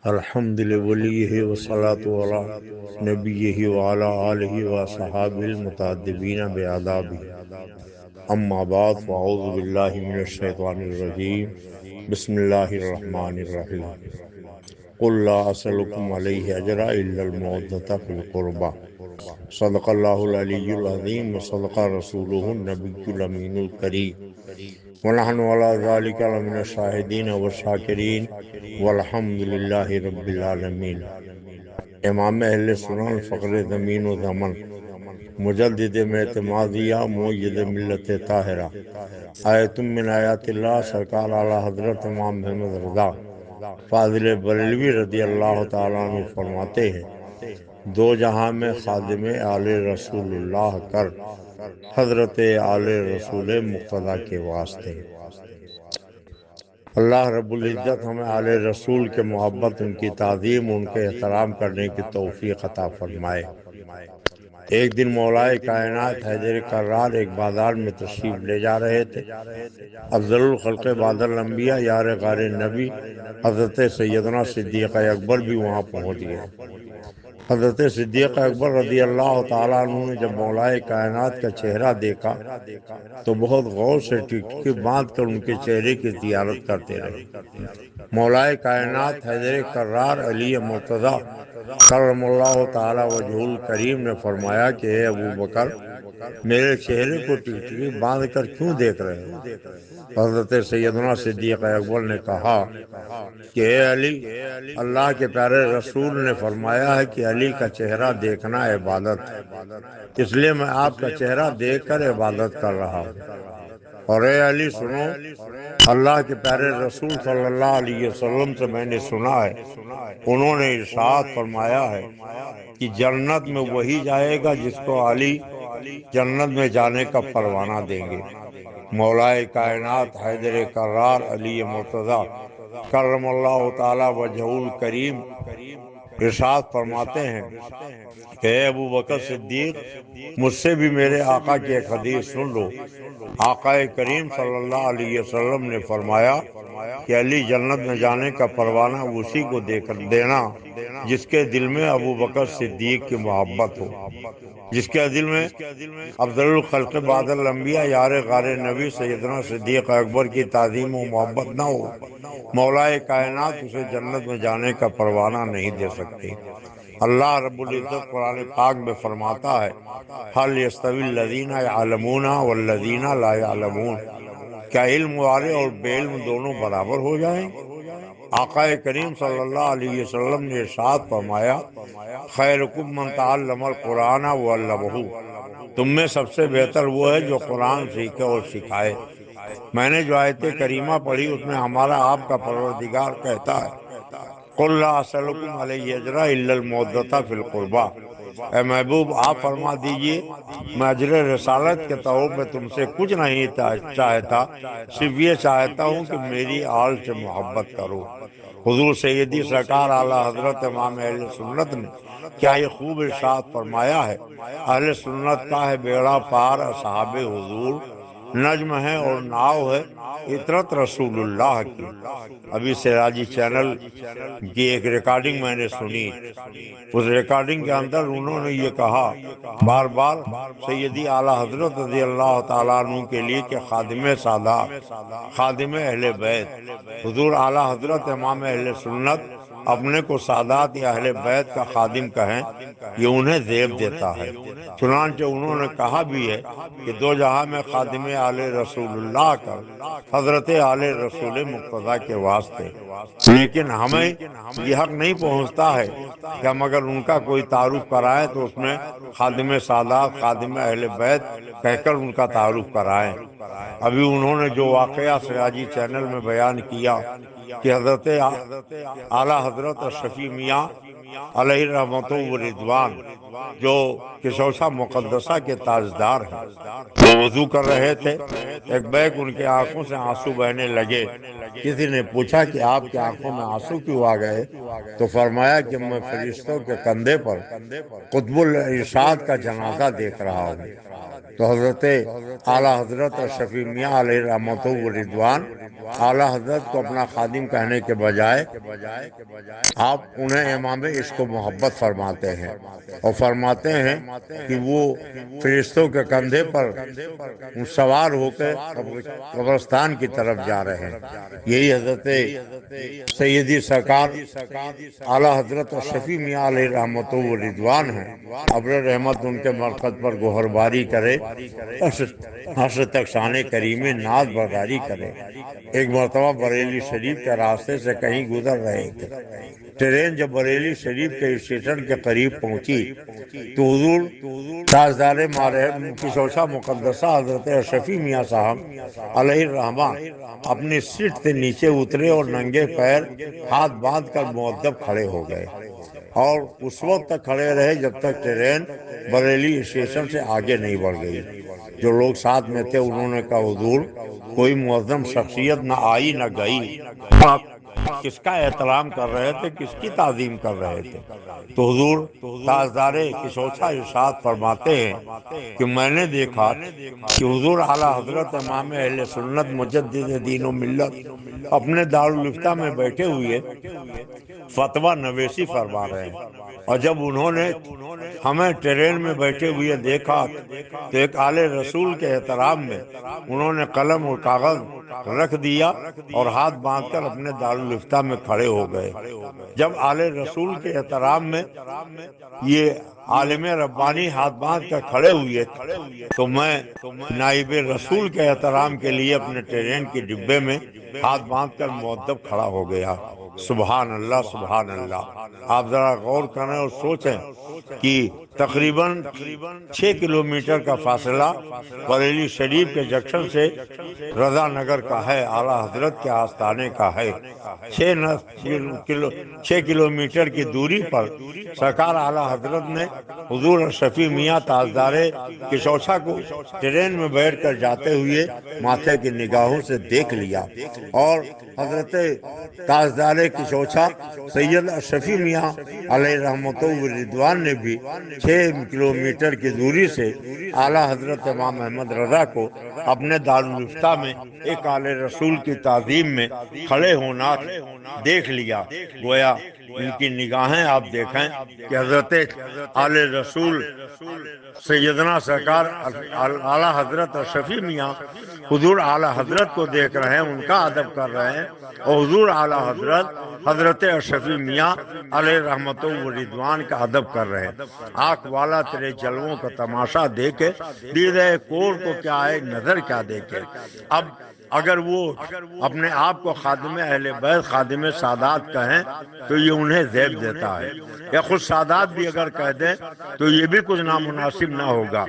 الحمد لولیہ والصلاة علی نبیہ وعلی آلہ وصحابہ المتعدبین بآدابہ اما بعد فاعوذ باللہ من الشیطان الرجیم بسم اللہ الرحمن الرحیم قل لا اسألکم علیہ اجرا الا المودۃ فی القربى صدق اللہ العلی العظیم وصدق رسولہ النبی الامین الکریم ونحن على ذلك لمن الشاہدین والشاکرین والحمد للہ رب العالمین۔ امام اہل سنن فقر زمین و زمن مجدد اعتمادیہ موجد ملت طاہرہ آیت من آیات اللہ سرکار اعلیٰ حضرت امام محمد رضا فاضل بریلوی رضی اللہ تعالیٰ عنہ فرماتے ہیں، دو جہاں میں خادم آل رسول اللہ کر حضرت آل رسول مقتدیٰ کے واسطے۔ اللہ رب العزت ہمیں آل رسول کے محبت، ان کی تعظیم، ان کے احترام کرنے کی توفیق عطا فرمائے۔ ایک دن مولائے کائنات حیدر کرار ایک بازار میں تشریف لے جا رہے تھے۔ افضل الخلق بعد الانبیاء یار غار نبی حضرت سیدنا صدیق اکبر بھی وہاں پہنچ گئے۔ حضرت صدیق اکبر رضی اللہ تعالیٰ عنہ نے جب مولائے کائنات کا چہرہ دیکھا تو بہت غور سے ٹکٹکی باندھ کر ان کے چہرے کی زیارت کرتے رہے۔ مولائے کائنات حیدر کرار علی مرتضیٰ کرم اللہ تعالیٰ وجہہ الکریم نے فرمایا کہ اے ابو بکر، میرے چہرے کو ٹکٹکی باندھ کر کیوں دیکھ رہے ہو؟ حضرت سیدنا صدیق اکبر نے کہا کہ اے علی، اللہ کے پیارے رسول نے فرمایا ہے کہ علی کا چہرہ دیکھنا عبادت ہے، اس لیے میں آپ کا چہرہ دیکھ کر عبادت کر رہا ہوں۔ اور اے علی سنو، اللہ کے پیارے رسول صلی اللہ علیہ وسلم سے میں نے سنا ہے، انہوں نے ارشاد فرمایا ہے کہ جنت میں وہی جائے گا جس کو علی جنت میں جانے کا پروانہ دیں گے۔ مولائے کائنات حیدر کرار علی مرتضیٰ کرم اللہ تعالی وجہہ الکریم ارشاد فرماتے ہیں کہ اے ابو بکر صدیق، مجھ سے بھی میرے آقا کی ایک حدیث سن لو۔ آقا کریم صلی اللہ علیہ وسلم نے فرمایا کہ علی جنت میں جانے کا پروانہ اسی کو دے کر دینا جس کے دل میں ابو بکر صدیق کی محبت ہو، جس کے دل میں افضل الخلق بعد الانبیاء یار غار نبی سیدنا صدیق اکبر کی تعظیم و محبت نہ ہو، مولائے کائنات اسے جنت میں جانے کا پروانہ نہیں دے سکتے۔ اللہ رب العزت قرآن پاک میں فرماتا ہے، هل يستوي الذين يعلمون والذين لا يعلمون، کیا علم والے اور بے علم دونوں برابر ہو جائیں؟ آقا کریم صلی اللہ علیہ وسلم نے ارشاد فرمایا، خیرکم من تعلم القرآن وعلمہ، تم میں سب سے بہتر وہ ہے جو قرآن سیکھے اور سکھائے۔ میں نے جو آیت کریمہ پڑھی اس میں ہمارا آپ کا پروردگار کہتا ہے، قل لا اسألکم علیہ اجرا الا المودۃ فی القربى، اے محبوب آپ فرما دیجئے میں اجر رسالت کے طور پہ تم سے کچھ نہیں چاہتا، صرف یہ چاہتا ہوں کہ میری آل سے محبت کرو۔ حضور سیدی سرکار اعلیٰ حضرت امام اہل سنت نے کیا یہ خوب ارشاد فرمایا ہے، اہل سنت کا ہے بیڑا پار اصحاب حضور، نجم ہے اور ناؤ ہے عطرت رسول اللہ کی۔ ابھی سراجی چینل کی ایک ریکارڈنگ میں نے سنی، اس ریکارڈنگ کے اندر انہوں نے یہ کہا بار بار سیدی اعلیٰ حضرت رضی اللہ تعالیٰ عنہ کے لیے کہ خادم سادات، خادم اہل بیت، حضور اعلیٰ حضرت امام اہل سنت اپنے کو سادات یا اہل بیت کا خادم کہیں، یہ انہیں زیب دیتا ہے۔ چنانچہ انہوں نے کہا بھی ہے کہ دو جہاں میں خادم آل رسول اللہ کر حضرت آل رسول مقتدیٰ کے واسطے، لیکن ہمیں یہ حق نہیں پہنچتا ہے کہ ہم اگر ان کا کوئی تعارف کرائیں تو اس میں خادم سادات، خادم اہل بیت کہہ کر ان کا تعارف کرائیں۔ ابھی انہوں نے جو واقعہ سراجی چینل میں بیان کیا کہ حضرت اعلیٰ حضرت شفیع میاں علیہ رحمت و رضوان جو کشوشا مقدسہ کے تاجدار ہیں، وہ وضو کر رہے تھے، ایک بیک ان کے آنکھوں سے آنسو بہنے لگے۔ کسی نے پوچھا کہ آپ کے آنکھوں میں آنسو کیوں آ گئے؟ تو فرمایا کہ میں فرشتوں کے کندھے پر قطب الارشاد کا جنازہ دیکھ رہا ہوں۔ تو حضرت اعلیٰ حضرت اور شفیع میاں علیہ رحمت و رضوان اعلیٰ حضرت کو اپنا خادم کہنے کے بجائے آپ انہیں امام عشق و محبت فرماتے ہیں، اور فرماتے ہیں کہ وہ فرشتوں کے کندھے پر سوار ہو کے قبرستان کی طرف جا رہے ہیں۔ یہی حضرت سیدی سرکار اعلیٰ حضرت اور شفیع میاں علیہ رحمت و رضوان ہیں۔ ابر رحمت ان کے مرکز پر گوہر باری کرے، حشر تک شان کریم ناز برداری کرے۔ ایک مرتبہ بریلی شریف کے راستے سے کہیں گزر رہے تھے۔ ٹرین جب بریلی شریف کے اسٹیشن کے قریب پہنچی تو حضور تاجدار کشوشا مقدسہ حضرت شفیع میاں صاحب علیہ الرحمہ اپنی سیٹ سے نیچے اترے اور ننگے پیر ہاتھ باندھ کر مؤدب کھڑے ہو گئے، اور اس وقت تک کھڑے رہے جب تک ٹرین بریلی اسٹیشن سے آگے نہیں بڑھ گئی۔ جو لوگ ساتھ میں تھے انہوں نے کہا حضور کوئی معظم شخصیت نہ آئی نہ گئی، آپ کس کا احترام کر رہے تھے، کس کی تعظیم کر رہے تھے؟ تو حضور تاجدار کشوچا ارشاد فرماتے ہیں کہ میں نے دیکھا کہ حضور اعلیٰ حضرت امام اہل سنت مجدد دین و ملت اپنے دارالفتہ میں بیٹھے ہوئے فتویٰ نویسی فرما رہے ہیں، اور جب انہوں نے ہمیں ٹرین میں بیٹھے ہوئے دیکھا تو ایک آل رسول کے احترام میں انہوں نے قلم اور کاغذ رکھ دیا اور ہاتھ باندھ کر اپنے دارالفتہ میں کھڑے ہو گئے۔ جب آل رسول کے احترام میں یہ عالم ربانی ہاتھ باندھ کر کھڑے ہوئے تو میں نائب رسول کے احترام کے لیے اپنے ٹرین کے ڈبے میں ہاتھ باندھ کر مؤدب کھڑا ہو گیا۔ سبحان اللہ سبحان اللہ۔ آپ ذرا غور کریں اور سوچیں کہ تقریباً 6 کلومیٹر کا فاصلہ بریلی شریف کے جنکشن سے رضا نگر کا ہے، اعلیٰ حضرت کے آستانے کا ہے۔ 6 کلومیٹر کی دوری پر سرکار اعلیٰ حضرت نے حضور شفیع میاں تاجدار کشوچا کو ٹرین میں بیٹھ کر جاتے ہوئے ماتھے کی نگاہوں سے دیکھ لیا، اور حضرت تاجدار کشوچا سید شفیع میاں علیہ رحمت و رضوان نے بھی 6 کلومیٹر کی دوری سے اعلیٰ حضرت امام احمد رضا کو اپنے دارالفتہ میں ایک آل رسول کی تعظیم میں کھڑے ہونا دیکھ لیا۔ گویا ان کی نگاہیں آپ دیکھیں کہ حضرت آل رسول سیدنا سرکار اعلیٰ حضرت اور شفیع میاں حضور اعلیٰ حضرت کو دیکھ رہے ہیں، ان کا ادب کر رہے ہیں، اور حضور اعلیٰ حضرت شفیع میاں علیہ رحمت و رضوان کا ادب کر رہے ہیں۔ آنکھ والا تیرے جلووں کا تماشا دیکھے، دیدہ کور کو کیا ہے نظر کیا دیکھے۔ اب اگر وہ اپنے آپ کو خادم اہل بیت خادم سادات کہیں تو یہ انہیں زیب دیتا ہے، یا خود سادات بھی اگر کہہ دیں تو یہ بھی کچھ نامناسب نہ ہوگا،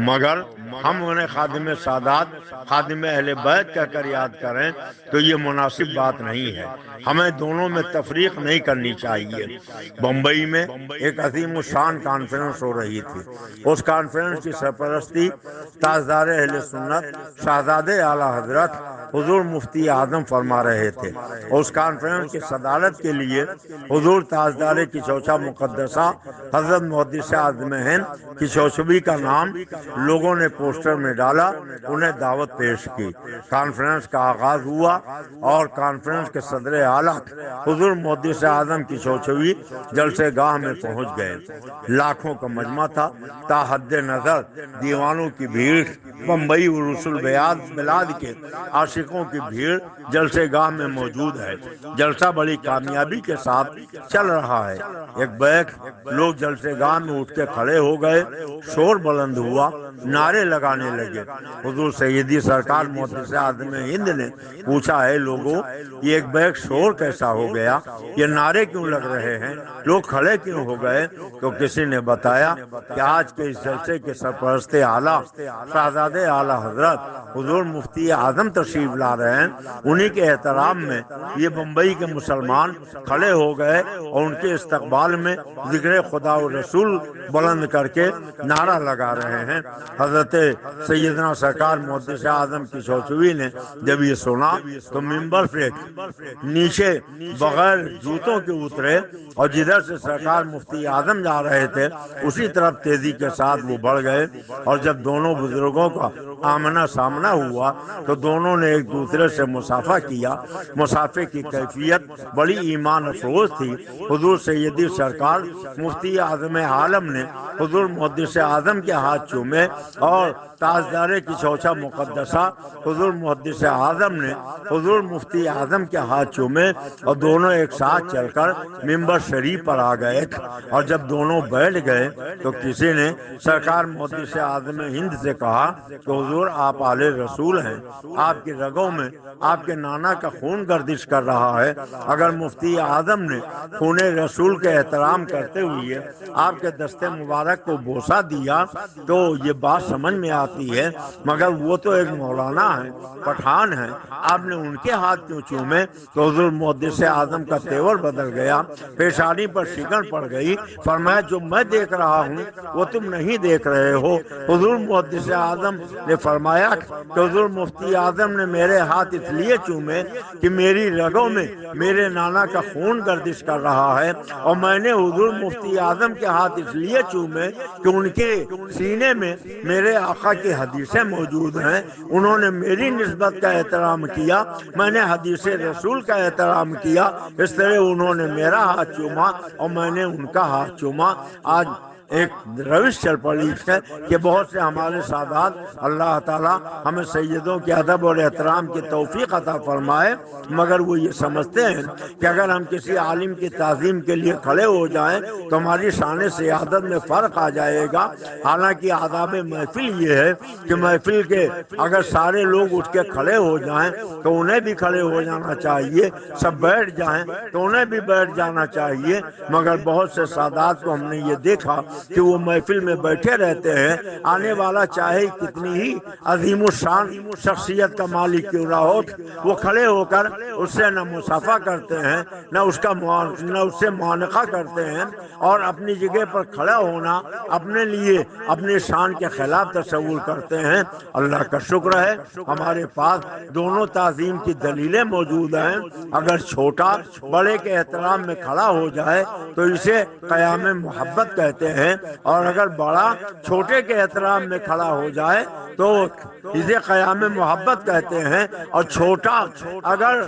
مگر ہم انہیں خادم سادات خادم اہل بیت کہہ کر یاد کریں تو یہ مناسب بات نہیں ہے۔ ہمیں دونوں میں تفریق نہیں کرنی چاہیے۔ بمبئی میں ایک عظیم الشان کانفرنس ہو رہی تھی۔ اس کانفرنس کی سرپرستی تاجدار اہل سنت شہزادے اعلیٰ حضرت حضور مفتی اعظم فرما رہے تھے۔ اس کانفرنس کی صدارت کے لیے حضور تاجدار کشوچا مقدسہ حضرت محدث اعظم ہند کشوچبی کا نام لوگوں نے پوسٹر میں ڈالا، انہیں دعوت پیش کی۔ کانفرنس کا آغاز ہوا اور کانفرنس کے صدر اعلیٰ حضور محدث اعظم کشوچبی جلسے گاہ میں پہنچ گئے۔ لاکھوں کا مجمع تھا، تا حد نظر دیوانوں کی بھیڑ، بمبئی عروس البلاد کے عاشقوں کی بھیڑ جلسے گاہ میں موجود ہے۔ جلسہ بڑی کامیابی کے ساتھ چل رہا ہے۔ ایک بیک لوگ جلسے گاہ میں اٹھ کے کھڑے ہو گئے، شور بلند ہوا، نعرے لگانے لگے۔ حضور سیدی سرکار محدث اعظم ہند نے پوچھا، ہے لوگوں یہ ایک بیک شور کیسا ہو گیا، یہ نعرے کیوں لگ رہے ہیں، لوگ کھڑے کیوں ہو گئے؟ تو کسی نے بتایا کہ آج کے اس جلسے کے سرپرست اعلیٰ شہزادے اعلیٰ حضرت حضور مفتی اعظم تشریف لا رہے ہیں، انہی کے احترام میں یہ بمبئی کے مسلمان کھڑے ہو گئے اور ان کے استقبال میں ذکر خدا و رسول بلند کر کے نعرہ لگا رہے ہیں۔ حضرت سیدنا سرکار محدث اعظم کی چوچوی نے جب یہ سنا تو ممبر پہ نیچے بغیر جوتوں کے اترے اور جدھر سے سرکار مفتی اعظم جا رہے تھے اسی طرف تیزی کے ساتھ وہ بڑھ گئے، اور جب دونوں بزرگوں کا آمنا سامنا ہوا تو دونوں نے ایک دوسرے سے مصافحہ کیا۔ مصافحے کی کیفیت بڑی ایمان افروز تھی۔ حضور سیدی سرکار مفتی اعظم عالم نے حضور محدث اعظم کے ہاتھ چومے اور تاجدار کی چوچا مقدسہ حضور محدث اعظم نے حضور مفتی اعظم کے ہاتھ چومے اور دونوں ایک ساتھ چل کر ممبر شریف پر آ گئے، اور جب دونوں بیٹھ گئے تو کسی نے سرکار محدث اعظم ہند سے کہا کہ حضور آپ آل رسول ہیں، آپ کی رگوں میں آپ کے نانا کا خون گردش کر رہا ہے۔ اگر مفتی اعظم نے خون رسول کے احترام کرتے ہوئے آپ کے دست مبارک کو بوسہ دیا تو یہ بات سمجھ میں آتی ہے، مگر وہ تو ایک مولانا ہے، پٹھان ہے، آپ نے ان کے ہاتھ کیوں چومے؟ تو حضور محدث اعظم کا تیور بدل گیا، پیشانی پر شکن پڑ گئی، فرمایا جو میں دیکھ رہا ہوں وہ تم نہیں دیکھ رہے ہو۔ حضور محدث اعظم نے فرمایا کہ حضور مفتی اعظم نے میرے ہاتھ اس لیے چومے کہ میری رگوں میں میرے نانا کا خون گردش کر رہا ہے، اور میں نے حضور مفتی اعظم کے ہاتھ اس لیے چومے کہ ان کے سینے میں میرے آقا کی حدیثیں موجود ہیں، انہوں نے میری نسبت کا احترام کیا، میں نے حدیث رسول کا احترام کیا، اس طرح انہوں نے میرا ہاتھ چوما اور میں نے ان کا ہاتھ چوما۔ آج ایک روش چل پڑی ہے کہ بہت سے ہمارے سادات، اللہ تعالیٰ ہمیں سیدوں کے ادب اور احترام کی توفیق عطا فرمائے، مگر وہ یہ سمجھتے ہیں کہ اگر ہم کسی عالم کی تعظیم کے لیے کھڑے ہو جائیں تو ہماری شان سیادت میں فرق آ جائے گا۔ حالانکہ آداب محفل یہ ہے کہ محفل کے اگر سارے لوگ اٹھ کے کھڑے ہو جائیں تو انہیں بھی کھڑے ہو جانا چاہیے، سب بیٹھ جائیں تو انہیں بھی بیٹھ جانا چاہیے، مگر بہت سے سادات کو ہم نے یہ دیکھا کہ وہ محفل میں بیٹھے رہتے ہیں، آنے والا چاہے کتنی ہی عظیم الشان شخصیت کا مالک کیوں نہ ہو، وہ کھڑے ہو کر اس سے نہ مصافحہ کرتے ہیں، نہ اس سے معانقہ کرتے ہیں، اور اپنی جگہ پر کھڑا ہونا اپنے لیے اپنی شان کے خلاف تصور کرتے ہیں۔ اللہ کا شکر ہے ہمارے پاس دونوں تعظیم کی دلیلیں موجود ہیں۔ اگر چھوٹا بڑے کے احترام میں کھڑا ہو جائے تو اسے قیام محبت کہتے ہیں، اور اگر بڑا چھوٹے کے احترام میں کھڑا ہو جائے تو اسے قیام محبت کہتے ہیں، اور چھوٹا اگر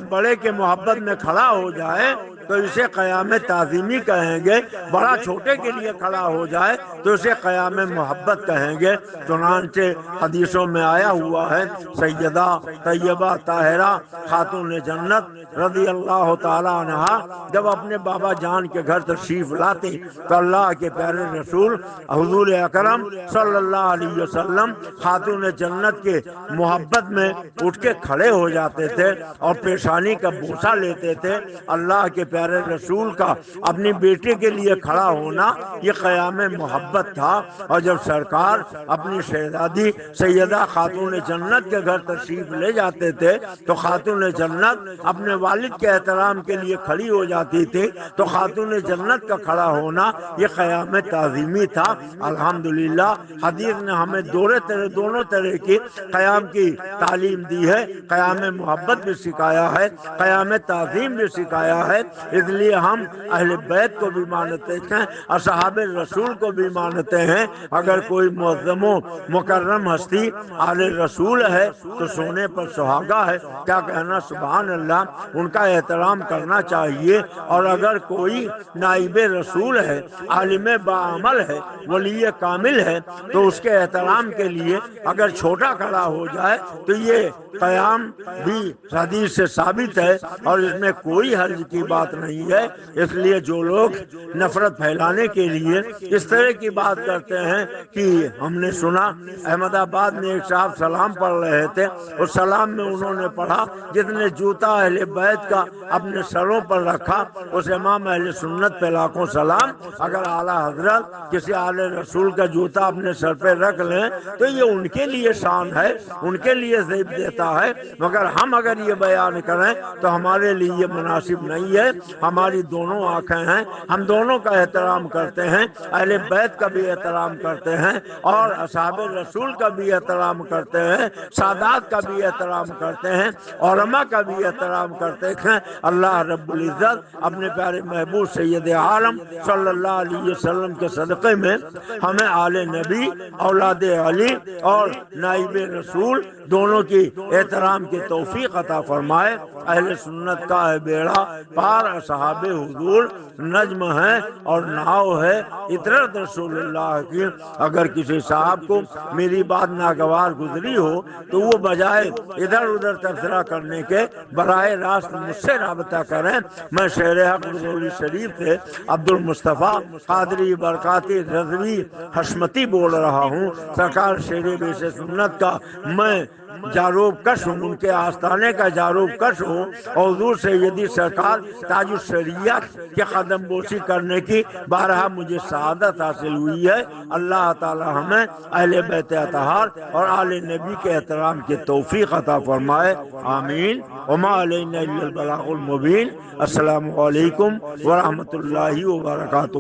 بڑے کے محبت میں کھڑا ہو جائے تو اسے قیام تعظیمی کہیں گے، بڑا چھوٹے کے لیے کھڑا ہو جائے تو اسے قیام محبت کہیں گے۔ چنانچہ حدیثوں میں آیا ہوا ہے، سیدہ طیبہ طاہرہ خاتون جنت رضی اللہ تعالی عنہا جب اپنے بابا جان کے گھر تشریف لاتے تو اللہ کے پیارے رسول حضور اکرم صلی اللہ علیہ وسلم خاتون جنت کے محبت میں اٹھ کے کھڑے ہو جاتے تھے اور پیشانی کا بوسہ لیتے تھے۔ اللہ کے پیارے رسول کا اپنی بیٹے کے لیے کھڑا ہونا یہ قیام محبت تھا، اور جب سرکار اپنی شہزادی سیدہ خاتون جنت کے گھر تشریف لے جاتے تھے تو خاتون جنت اپنے والد کے احترام کے لیے کھڑی ہو جاتی تھی، تو خاتون جنت کا کھڑا ہونا یہ قیام تعظیمی تھا۔ الحمدللہ حدیث نے ہمیں دونوں طرح کی قیام کی تعلیم دی ہے، قیام محبت بھی سکھایا ہے، قیام تعظیم بھی سکھایا ہے۔ اس لیے ہم اہل بیت کو بھی مانتے ہیں، اصحاب رسول کو بھی مانتے ہیں۔ اگر کوئی معظم و مکرم ہستی آل رسول ہے تو سونے پر سہاگا ہے، کیا کہنا سبحان اللہ، ان کا احترام کرنا چاہیے۔ اور اگر کوئی نائب رسول ہے، عالم باعمل ہے، ولی کامل ہے، تو اس کے احترام کے لیے اگر چھوٹا کھڑا ہو جائے تو یہ قیام بھی حدیث سے ثابت ہے اور اس میں کوئی حرج کی بات نہیں ہے۔ اس لیے جو لوگ نفرت پھیلانے کے لیے اس طرح کی بات کرتے ہیں کہ ہم نے سنا احمد آباد میں ایک صاحب سلام پڑھ رہے تھے، اور سلام میں انہوں نے پڑھا جس نے جوتا اہل بیت کا اپنے سروں پر رکھا، اس امام اہل سنت پہ لاکھوں سلام۔ اگر اعلیٰ حضرت کسی اعلی رسول کا جوتا اپنے سر پہ رکھ لیں تو یہ ان کے لیے شان ہے، ان کے لیے زیب دیتا ہے، مگر ہم اگر یہ بیان کریں تو ہمارے لیے یہ مناسب نہیں ہے۔ ہماری دونوں آنکھیں ہیں، ہم دونوں کا احترام کرتے ہیں، اہل بیت کا بھی احترام کرتے ہیں اور اصحاب رسول کا بھی احترام کرتے ہیں، سادات کا بھی احترام کرتے ہیں، علماء کا بھی احترام کرتے ہیں۔ اللہ رب العزت اپنے پیارے محبوب سید عالم صلی اللہ علیہ وسلم کے صدقے میں ہمیں آل نبی، اولاد علی اور نائب رسول دونوں کی احترام کی توفیق عطا فرمائے۔ اہل سنت کا ہے بیڑا پار، اصحاب حضور نجم ہے اور ناؤ ہے اطرت رسول اللہ کی۔ اگر کسی صاحب کو میری بات ناگوار گزری ہو تو وہ بجائے ادھر ادھر تبصرہ کرنے کے براہ راست مجھ سے رابطہ کریں۔ میں شہر حق رضوی شریف سے عبد المصطفیٰ قادری برکاتی رضوی حشمتی بول رہا ہوں۔ سرکار شیر بیش سنت کا میں جاروب کش ہوں، ان کے آستانے کا جاروب کش ہوں، اور حضور سیدی سرکار تاج الشریعت کے قدم بوسی کرنے کی بارہا مجھے سعادت حاصل ہوئی ہے۔ اللہ تعالی ہمیں اہل بیت اطہار اور آل نبی کے احترام کی توفیق عطا فرمائے، آمین۔ وما علینا الا البلاغ المبین۔ السلام علیکم ورحمۃ اللہ وبرکاتہ۔